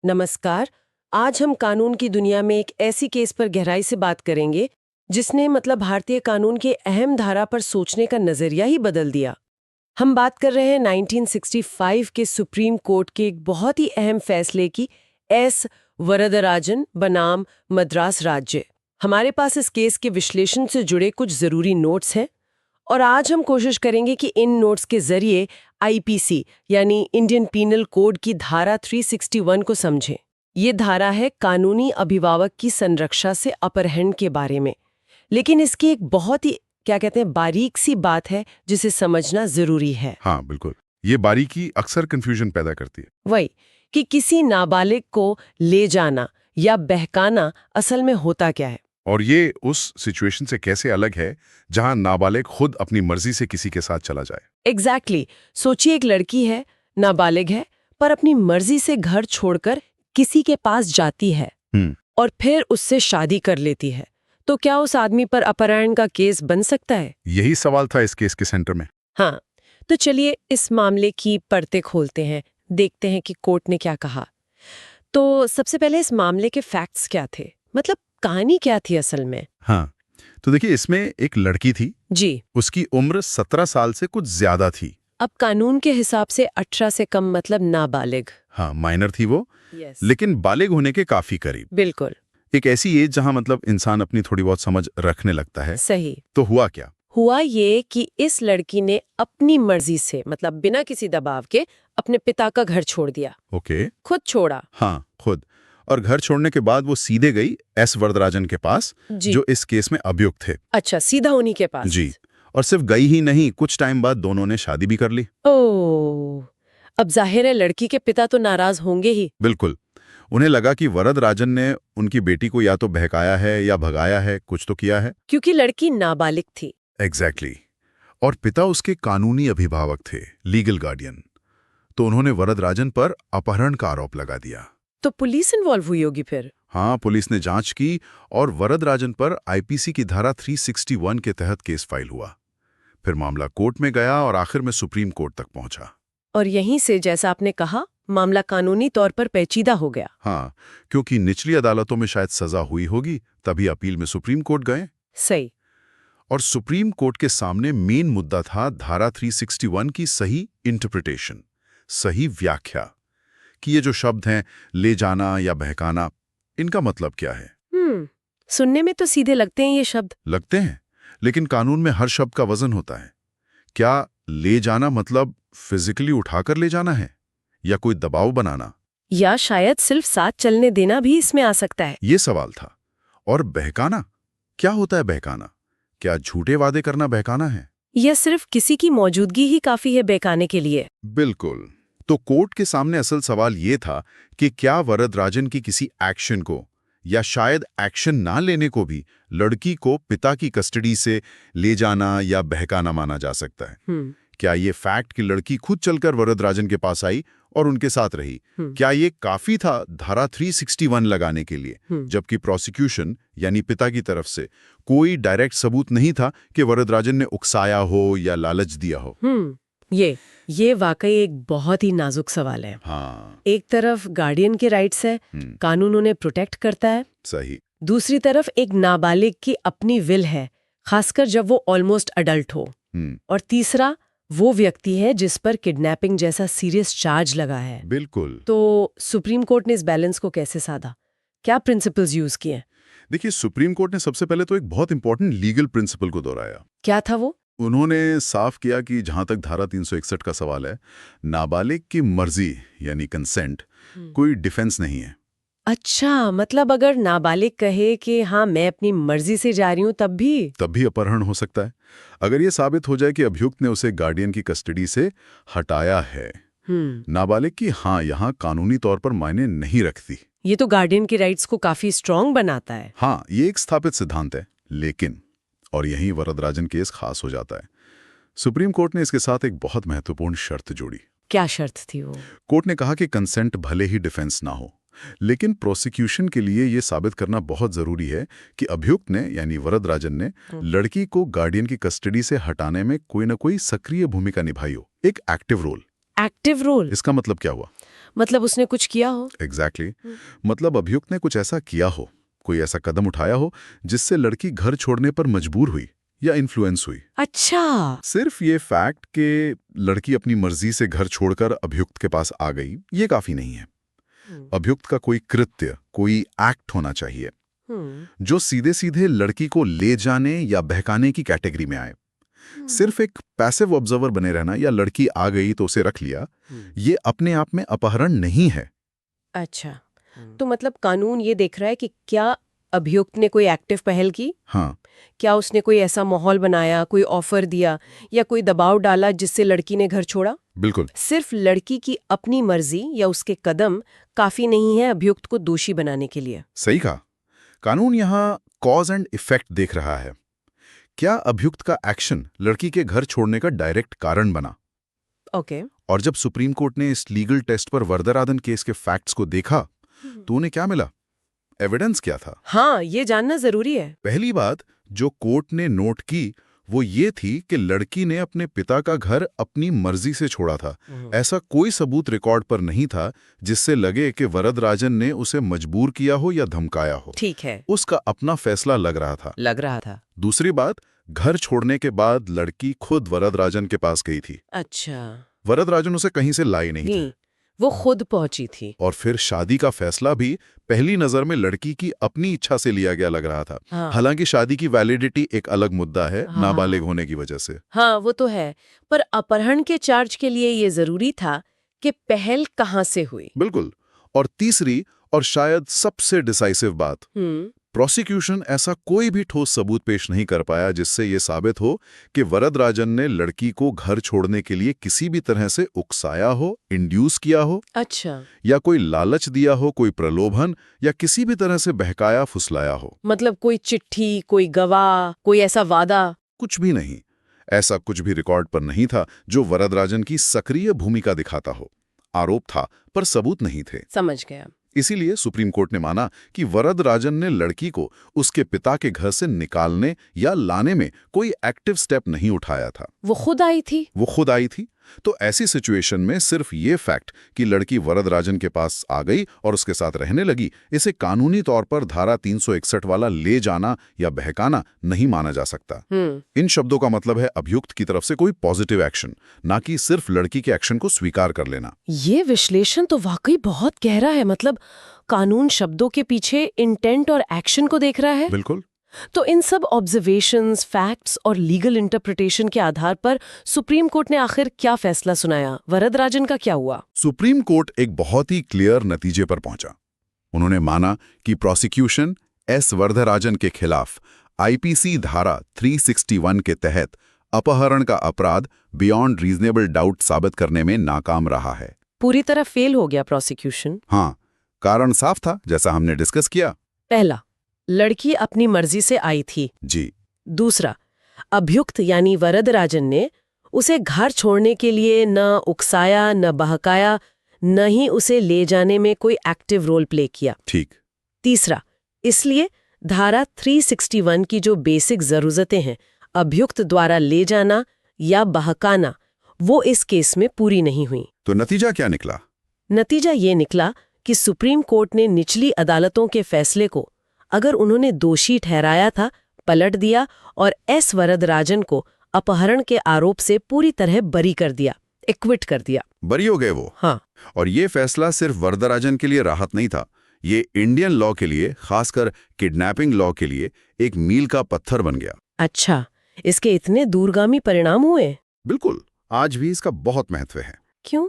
नमस्कार। आज हम कानून की दुनिया में एक ऐसी केस पर गहराई से बात करेंगे जिसने भारतीय कानून के अहम धारा पर सोचने का नजरिया ही बदल दिया। हम बात कर रहे हैं 1965 के सुप्रीम कोर्ट के एक बहुत ही अहम फैसले की, एस वरदराजन बनाम मद्रास राज्य। हमारे पास इस केस के विश्लेषण से जुड़े कुछ जरूरी नोट्स हैं और आज हम कोशिश करेंगे कि इन नोट्स के जरिए आईपीसी यानी इंडियन पीनल कोड की धारा 361 को समझें। ये धारा है कानूनी अभिभावक की संरक्षा से अपहरण के बारे में, लेकिन इसकी एक बहुत ही बारीक सी बात है जिसे समझना जरूरी है। हाँ बिल्कुल, ये बारीकी अक्सर कंफ्यूजन पैदा करती है। वही कि किसी नाबालिग को ले जाना या बहकाना असल में होता क्या है, और ये उस सिचुएशन से कैसे अलग है जहां नाबालिग खुद अपनी मर्जी से किसी के साथ चला जाए। एग्जैक्टली। सोचिए एक लड़की है, नाबालिग है, पर अपनी मर्जी से घर छोड़कर किसी के पास जाती है और फिर उससे शादी कर लेती है, तो क्या उस आदमी पर अपहरण का केस बन सकता है? यही सवाल था इस केस के सेंटर में। हाँ, तो चलिए इस मामले की परतें खोलते हैं, देखते हैं कि कोर्ट ने क्या कहा। तो सबसे पहले इस मामले के फैक्ट्स क्या थे, कहानी क्या थी असल में? हाँ, तो देखिए, इसमें एक लड़की थी जी। उसकी उम्र 17 साल से कुछ ज्यादा थी। अब कानून के हिसाब से 18 से कम नाबालिग। हाँ, माइनर थी वो। लेकिन बालिग होने के काफी करीब। बिल्कुल। एक ऐसी एज जहां इंसान अपनी थोड़ी बहुत समझ रखने लगता है। सही। तो हुआ क्या? हुआ ये कि इस लड़की ने अपनी मर्जी से बिना किसी दबाव के अपने पिता का घर छोड़ दिया। ओके। खुद छोड़ा। हाँ, खुद। और घर छोड़ने के बाद वो सीधे गई एस वरदराजन के पास, जो इस केस में अभियुक्त थे। अच्छा, सीधा उन्हीं के पास? जी। और सिर्फ गई ही नहीं, कुछ टाइम बाद दोनों ने शादी भी कर ली। ओह, अब जाहिर है लड़की के पिता तो नाराज होंगे ही। बिल्कुल। उन्हें लगा कि वरदराजन ने उनकी बेटी को या तो बहकाया है या भगाया है, कुछ तो किया है। क्योंकि लड़की नाबालिग थी। एग्जैक्टली। और पिता उसके कानूनी अभिभावक थे, लीगल गार्डियन। तो उन्होंने वरदराजन पर अपहरण का आरोप लगा दिया। तो पुलिस इन्वॉल्व हुई होगी फिर? हाँ, पुलिस ने जांच की और वरदराजन पर आईपीसी की धारा 361 के तहत केस फाइल हुआ। फिर मामला कोर्ट में गया और आखिर में सुप्रीम कोर्ट तक पहुंचा। और यहीं से, जैसा आपने कहा, मामला कानूनी तौर पर पेचीदा हो गया। हाँ, क्योंकि निचली अदालतों में शायद सजा हुई होगी, तभी अपील में सुप्रीम कोर्ट गए। सही। और सुप्रीम कोर्ट के सामने मेन मुद्दा था धारा 361 की सही इंटरप्रिटेशन, सही व्याख्या, कि ये जो शब्द हैं ले जाना या बहकाना, इनका मतलब क्या है। सुनने में तो सीधे लगते हैं ये शब्द। लगते हैं, लेकिन कानून में हर शब्द का वजन होता है। क्या ले जाना मतलब फिजिकली उठाकर ले जाना है, या कोई दबाव बनाना, या शायद सिर्फ साथ चलने देना भी इसमें आ सकता है? ये सवाल था। और बहकाना, क्या होता है बहकाना? क्या झूठे वादे करना बहकाना है, या सिर्फ किसी की मौजूदगी ही काफी है बहकाने के लिए? बिल्कुल। तो कोर्ट के सामने असल सवाल ये था कि क्या वरदराजन की किसी एक्शन को, या शायद एक्शन ना लेने को भी, लड़की को पिता की कस्टडी से ले जाना या बहकाना माना जा सकता है। क्या ये फैक्ट कि लड़की खुद चलकर वरदराजन के पास आई और उनके साथ रही, क्या ये काफी था धारा 361 लगाने के लिए, जबकि प्रोसिक्यूशन यानी पिता की तरफ से कोई डायरेक्ट सबूत नहीं था कि वरदराजन ने उकसाया हो या लालच दिया हो? ये वाकई एक बहुत ही नाजुक सवाल है। हाँ। एक तरफ गार्डियन के राइट्स है, कानून उन्हें प्रोटेक्ट करता है। सही। दूसरी तरफ एक नाबालिग की अपनी विल है, खासकर जब वो ऑलमोस्ट अडल्ट हो। और तीसरा वो व्यक्ति है जिस पर किडनैपिंग जैसा सीरियस चार्ज लगा है। बिल्कुल। तो सुप्रीम कोर्ट ने इस बैलेंस को कैसे साधा? क्या प्रिंसिपल्स यूज किए? देखिए, सुप्रीम कोर्ट ने सबसे पहले तो एक बहुत इंपॉर्टेंट लीगल प्रिंसिपल को दोहराया। क्या था वो? उन्होंने साफ किया कि जहां तक धारा 361 का सवाल है, नाबालिग की मर्जी यानी कंसेंट कोई डिफेंस नहीं है। अच्छा, अगर नाबालिग कहे कि हाँ मैं अपनी मर्जी से जा रही हूँ तब भी अपहरण हो सकता है, अगर ये साबित हो जाए कि अभियुक्त ने उसे गार्डियन की कस्टडी से हटाया है। नाबालिग की हाँ यहाँ कानूनी तौर पर मायने नहीं रखती। ये तो गार्डियन के राइट्स को काफी स्ट्रॉन्ग बनाता है। हाँ, ये एक स्थापित सिद्धांत है, लेकिन और यहीं वरदराजन केस खास हो जाता है। सुप्रीम कोर्ट ने इसके साथ एक बहुत महत्वपूर्ण शर्त जोड़ी। क्या शर्त थी वो? कोर्ट ने कहा कि कंसेंट भले ही डिफेंस ना हो, लेकिन प्रोसिक्यूशन के लिए यह साबित करना बहुत जरूरी है कि अभियुक्त ने यानी वरदराजन ने लड़की को गार्डियन की कस्टडी से हटाने में कोई न कोई सक्रिय भूमिका निभाई हो, एक एक्टिव रोल। Active role? इसका मतलब क्या हुआ? मतलब उसने कुछ किया हो। एग्जैक्टली मतलब अभियुक्त ने कुछ ऐसा किया हो, कोई ऐसा कदम उठाया हो जिससे लड़की घर छोड़ने पर मजबूर हुई या इन्फ्लुएंस हुई। अच्छा। सिर्फ ये फैक्ट कि लड़की अपनी मर्जी से घर छोड़कर अभियुक्त के पास आ गई, ये काफी नहीं है। अभियुक्त का कोई कृत्य, कोई एक्ट होना चाहिए जो सीधे सीधे लड़की को ले जाने या बहकाने की कैटेगरी में आए। सिर्फ एक पैसिव ऑब्जर्वर बने रहना या लड़की आ गई तो उसे रख लिया, ये अपने आप में अपहरण नहीं है। अच्छा, तो मतलब कानून ये देख रहा है कि क्या अभियुक्त ने कोई एक्टिव पहल की। हाँ, क्या उसने कोई ऐसा माहौल बनाया, कोई ऑफर दिया या कोई दबाव डाला जिससे लड़की ने घर छोड़ा। बिल्कुल। सिर्फ लड़की की अपनी मर्जी या उसके कदम काफी नहीं है अभियुक्त को दोषी बनाने के लिए। सही कहा। कानून यहाँ कॉज एंड इफेक्ट देख रहा है। क्या अभियुक्त का एक्शन लड़की के घर छोड़ने का डायरेक्ट कारण बना? ओके। और जब सुप्रीम कोर्ट ने इस लीगल टेस्ट पर वरदराजन केस के फैक्ट्स को देखा तो उन्हें क्या मिला? एविडेंस क्या था? हाँ, ये जानना जरूरी है। पहली बात जो कोर्ट ने नोट की वो ये थी कि लड़की ने अपने पिता का घर अपनी मर्जी से छोड़ा था। ऐसा कोई सबूत रिकॉर्ड पर नहीं था जिससे लगे कि वरदराजन ने उसे मजबूर किया हो या धमकाया हो। ठीक है। उसका अपना फैसला लग रहा था। दूसरी बात, घर छोड़ने के बाद लड़की खुद वरदराजन के पास गई थी। अच्छा। वरदराजन उसे कहीं से लाई नहीं थे। वो खुद पहुंची थी। और फिर शादी का फैसला भी पहली नजर में लड़की की अपनी इच्छा से लिया गया लग रहा था। हाँ। हालांकि शादी की वैलिडिटी एक अलग मुद्दा है, हाँ। नाबालिग होने की वजह से। हाँ, वो तो है, पर अपहरण के चार्ज के लिए ये जरूरी था कि पहल कहाँ से हुई। बिल्कुल। और तीसरी और शायद सबसे डिसाइसिव बात, प्रोसिक्यूशन ऐसा कोई भी ठोस सबूत पेश नहीं कर पाया जिससे ये साबित हो कि वरदराजन ने लड़की को घर छोड़ने के लिए किसी भी तरह से उकसाया हो, इंड्यूस किया हो। अच्छा। या कोई लालच दिया हो, कोई प्रलोभन या किसी भी तरह से बहकाया फुसलाया हो। मतलब कोई चिट्ठी, कोई गवाह, कोई ऐसा वादा? कुछ भी नहीं। ऐसा कुछ भी रिकॉर्ड पर नहीं था जो वरदराजन की सक्रिय भूमिका दिखाता हो। आरोप था पर सबूत नहीं थे। समझ गया। इसीलिए सुप्रीम कोर्ट ने माना कि वरदराजन ने लड़की को उसके पिता के घर से निकालने या लाने में कोई एक्टिव स्टेप नहीं उठाया था। वो खुद आई थी। तो ऐसी सिचुएशन में सिर्फ ये फैक्ट कि लड़की वरदराजन के पास आ गई और उसके साथ रहने लगी, इसे कानूनी तौर पर धारा 361 वाला ले जाना या बहकाना नहीं माना जा सकता। इन शब्दों का मतलब है अभियुक्त की तरफ से कोई पॉजिटिव एक्शन, ना कि सिर्फ लड़की के एक्शन को स्वीकार कर लेना। ये विश्लेषण तो वाकई बहुत गहरा है। मतलब कानून शब्दों के पीछे इंटेंट और एक्शन को देख रहा है। बिल्कुल। तो इन सब ऑब्जर्वेशंस, फैक्ट्स और लीगल इंटरप्रिटेशन के आधार पर सुप्रीम कोर्ट ने आखिर क्या फैसला सुनाया? वरदराजन का क्या हुआ? सुप्रीम कोर्ट एक बहुत ही क्लियर नतीजे पर पहुंचा। उन्होंने माना कि प्रोसिक्यूशन एस वरदराजन के खिलाफ आईपीसी धारा 361 के तहत अपहरण का अपराध बियॉन्ड रीजनेबल डाउट साबित करने में नाकाम रहा है। पूरी तरह फेल हो गया प्रोसिक्यूशन। हाँ, कारण साफ था, जैसा हमने डिस्कस किया। पहला, लड़की अपनी मर्जी से आई थी। जी। दूसरा, अभियुक्त यानी वरदराजन ने उसे घर छोड़ने के लिए न उकसाया, न बहकाया, न ही उसे ले जाने में कोई एक्टिव रोल प्ले किया। ठीक। तीसरा, इसलिए धारा 361 की जो बेसिक जरूरतें हैं, अभियुक्त द्वारा ले जाना या बहकाना, वो इस केस में पूरी नहीं हुई। तो नतीजा क्या निकला? नतीजा ये निकला कि सुप्रीम कोर्ट ने निचली अदालतों के फैसले को, अगर उन्होंने दोषी ठहराया था, पलट दिया और एस वरदराजन को अपहरण के आरोप से पूरी तरह बरी कर दिया, एक्विट कर दिया। बरी हो गए वो। हाँ। और ये फैसला सिर्फ वरदराजन के लिए राहत नहीं था, ये इंडियन लॉ के लिए, खासकर किडनैपिंग लॉ के लिए एक मील का पत्थर बन गया। अच्छा, इसके इतने दूरगामी परिणाम हुए? बिल्कुल, आज भी इसका बहुत महत्व है। क्यों?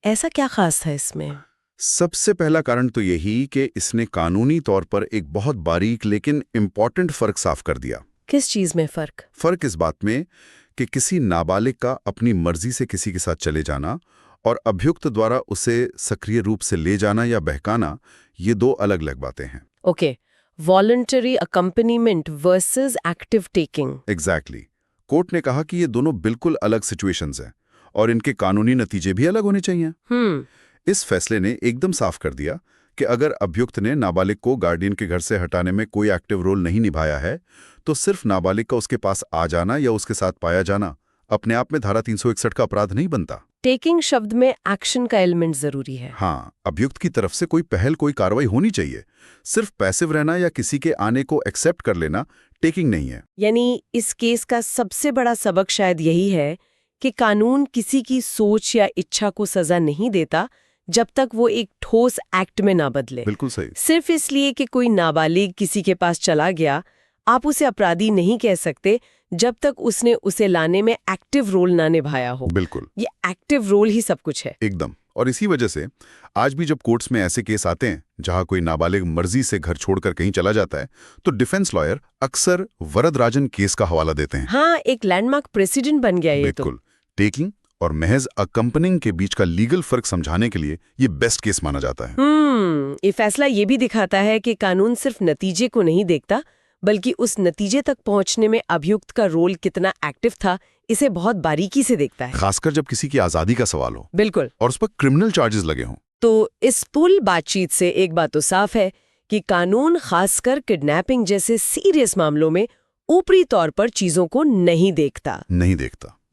ऐसा क्या खास था इसमें? सबसे पहला कारण तो यही कि इसने कानूनी तौर पर एक बहुत बारीक लेकिन इम्पॉर्टेंट फर्क साफ कर दिया। किस चीज में फर्क? फर्क इस बात में कि किसी नाबालिग का अपनी मर्जी से किसी के साथ चले जाना और अभियुक्त द्वारा उसे सक्रिय रूप से ले जाना या बहकाना, ये दो अलग अलग बातें हैं। Okay, voluntary accompaniment versus active taking. Exactly. Court ने कहा कि ये दोनों बिल्कुल अलग सिचुएशंस हैं और इनके कानूनी नतीजे भी अलग होने चाहिए। इस फैसले ने एकदम साफ कर दिया कि अगर अभियुक्त ने नाबालिग को गार्डियन के घर से हटाने में कोई एक्टिव रोल नहीं निभाया है, तो सिर्फ नाबालिग का उसके पास आ जाना या उसके साथ पाया जाना अपने आप में धारा 361 का अपराध नहीं बनता। टेकिंग शब्द में एक्शन का एलिमेंट जरूरी है। हाँ, अभियुक्त की तरफ से कोई पहल, कोई कार्रवाई होनी चाहिए। सिर्फ पैसिव रहना या किसी के आने को एक्सेप्ट कर लेना टेकिंग नहीं है। यानी इस केस का सबसे बड़ा सबक शायद यही है कि कानून किसी की सोच या इच्छा को सजा नहीं देता जब तक वो एक ठोस एक्ट में ना बदले। बिल्कुल सही। सिर्फ इसलिए कि कोई नाबालिग किसी के पास चला गया, आप उसे अपराधी नहीं कह सकते जब तक उसने उसे लाने में एक्टिव रोल ना निभाया हो। बिल्कुल, ये एक्टिव रोल ही सब कुछ है। एकदम। और इसी वजह से आज भी जब कोर्ट्स में ऐसे केस आते हैं जहां कोई नाबालिग मर्जी से घर छोड़कर कहीं चला जाता है, तो डिफेंस लॉयर अक्सर वरदराजन केस का हवाला देते हैं। हाँ, एक लैंडमार्क प्रेसिडेंट बन गया ये तो। बिल्कुल। टेकिंग और महज अकम्पनिंग के बीच का लीगल फर्क समझाने के लिए ये बेस्ट केस माना जाता है। ये फैसला ये भी दिखाता है कि कानून सिर्फ नतीजे को नहीं देखता, बल्कि उस नतीजे तक पहुंचने में अभियुक्त का रोल कितना एक्टिव था, इसे बहुत बारीकी से देखता है। खासकर जब किसी की आजादी का सवाल हो बिल्कुल। और उस पर क्रिमिनल चार्जेस लगे हों। तो इस पूरी बातचीत से एक बात तो साफ है कि कानून खासकर किडनैपिंग जैसे सीरियस मामलों में ऊपरी तौर पर चीजों को नहीं देखता।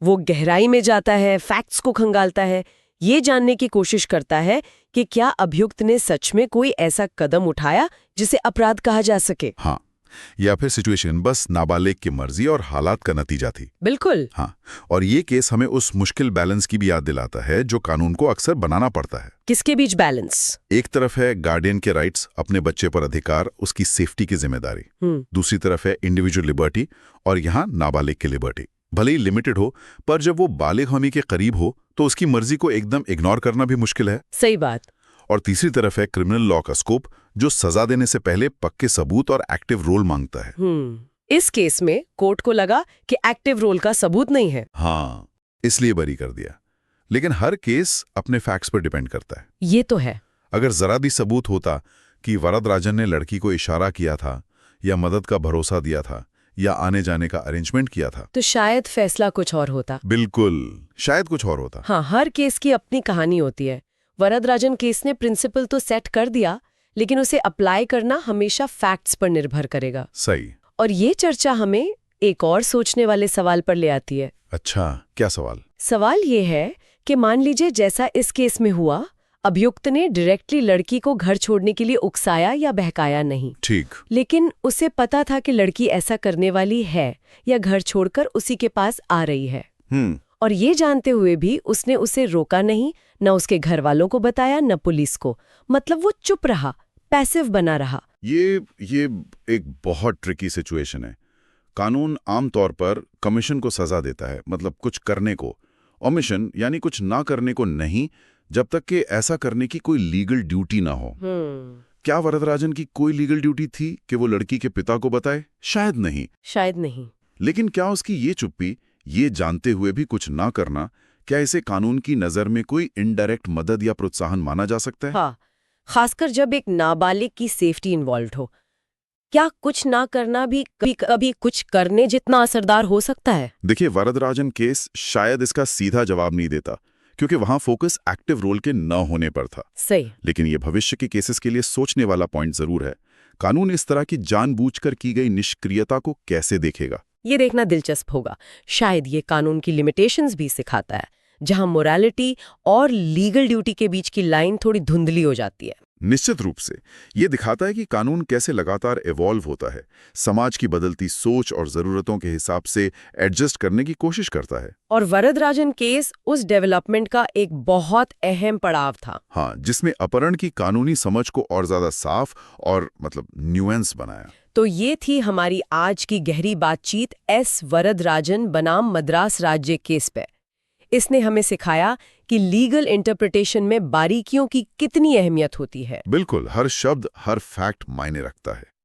वो गहराई में जाता है, फैक्ट्स को खंगालता है, ये जानने की कोशिश करता है कि क्या अभियुक्त ने सच में कोई ऐसा कदम उठाया जिसे अपराध कहा जा सके। हाँ, या फिर सिचुएशन बस नाबालिग की मर्जी और हालात का नतीजा थी। बिल्कुल। हाँ, और ये केस हमें उस मुश्किल बैलेंस की भी याद दिलाता है जो कानून को अक्सर बनाना पड़ता है। किसके बीच बैलेंस? एक तरफ है गार्डियन के राइट्स, अपने बच्चे पर अधिकार, उसकी सेफ्टी की जिम्मेदारी। दूसरी तरफ है इंडिविजुअल लिबर्टी और यहाँ नाबालिग की लिबर्टी। भले ही लिमिटेड हो, पर जब वो बालिग होने के करीब हो तो उसकी मर्जी को एकदम इग्नोर करना भी मुश्किल है। सही बात। और तीसरी तरफ है क्रिमिनल लॉ का स्कोप, जो सजा देने से पहले पक्के सबूत और एक्टिव रोल मांगता है। इस केस में कोर्ट को लगा कि एक्टिव रोल का सबूत नहीं है। हाँ, इसलिए बरी कर दिया। लेकिन हर केस अपने फैक्ट्स पर डिपेंड करता है। ये तो है। अगर जरा भी सबूत होता कि वरदराजन ने लड़की को इशारा किया था या मदद का भरोसा दिया था या आने जाने का अरेंजमेंट किया था, तो शायद फैसला कुछ और होता। बिल्कुल, शायद कुछ और होता। हाँ, हर केस की अपनी कहानी होती है। वरदराजन केस ने प्रिंसिपल तो सेट कर दिया, लेकिन उसे अप्लाई करना हमेशा फैक्ट्स पर निर्भर करेगा। सही। और ये चर्चा हमें एक और सोचने वाले सवाल पर ले आती है। अच्छा, क्या सवाल? सवाल ये है कि मान लीजिए जैसा इस केस में हुआ, अभियुक्त ने डायरेक्टली लड़की को घर छोड़ने के लिए उकसाया या बहकाया नहीं। ठीक। लेकिन उसे पता था कि लड़की ऐसा करने वाली है या घर छोड़कर उसी के पास आ रही है। और ये जानते हुए भी उसने उसे रोका नहीं, न उसके घर वालों को बताया, न पुलिस को। मतलब वो चुप रहा, पैसिव बना रहा। ये एक बहुत ट्रिकी सिचुएशन है। कानून आमतौर पर कमीशन को सजा देता है, मतलब कुछ करने को। ओमिशन यानी कुछ ना करने को नहीं, जब तक कि ऐसा करने की कोई लीगल ड्यूटी ना हो। क्या वरदराजन की कोई लीगल ड्यूटी थी कि वो लड़की के पिता को बताए? शायद नहीं। लेकिन क्या उसकी ये चुप्पी, ये जानते हुए भी कुछ ना करना, क्या इसे कानून की नजर में कोई इनडायरेक्ट मदद या प्रोत्साहन माना जा सकता है? हाँ, खासकर जब एक नाबालिग की सेफ्टी इन्वॉल्व हो। क्या कुछ ना करना भी कभी कुछ करने जितना असरदार हो सकता है? देखिए, वरदराजन केस शायद इसका सीधा जवाब नहीं देता, क्योंकि वहां फोकस एक्टिव रोल के न होने पर था। सही। लेकिन ये भविष्य के केसेस के लिए सोचने वाला पॉइंट जरूर है। कानून इस तरह की जानबूझकर की गई निष्क्रियता को कैसे देखेगा? ये देखना दिलचस्प होगा। शायद ये कानून की लिमिटेशंस भी सिखाता है, जहां मोरालिटी और लीगल ड्यूटी के बीच की लाइन थोड़ी धुंधली हो जाती है। निश्चित रूप से ये दिखाता है कि कानून कैसे लगातार इवॉल्व होता है, समाज की बदलती सोच और जरूरतों के हिसाब से एडजस्ट करने की कोशिश करता है। और वरदराजन केस उस डेवलपमेंट का एक बहुत अहम पड़ाव था। हाँ, जिसमें अपहरण की कानूनी समझ को और ज्यादा साफ और न्यूएंस बनाया। तो ये थी हमारी आज की गहरी बातचीत एस वरदराजन बनाम मद्रास राज्य केस पे। इसने हमें सिखाया कि लीगल इंटरप्रिटेशन में बारीकियों की कितनी अहमियत होती है। बिल्कुल, हर शब्द, हर फैक्ट मायने रखता है।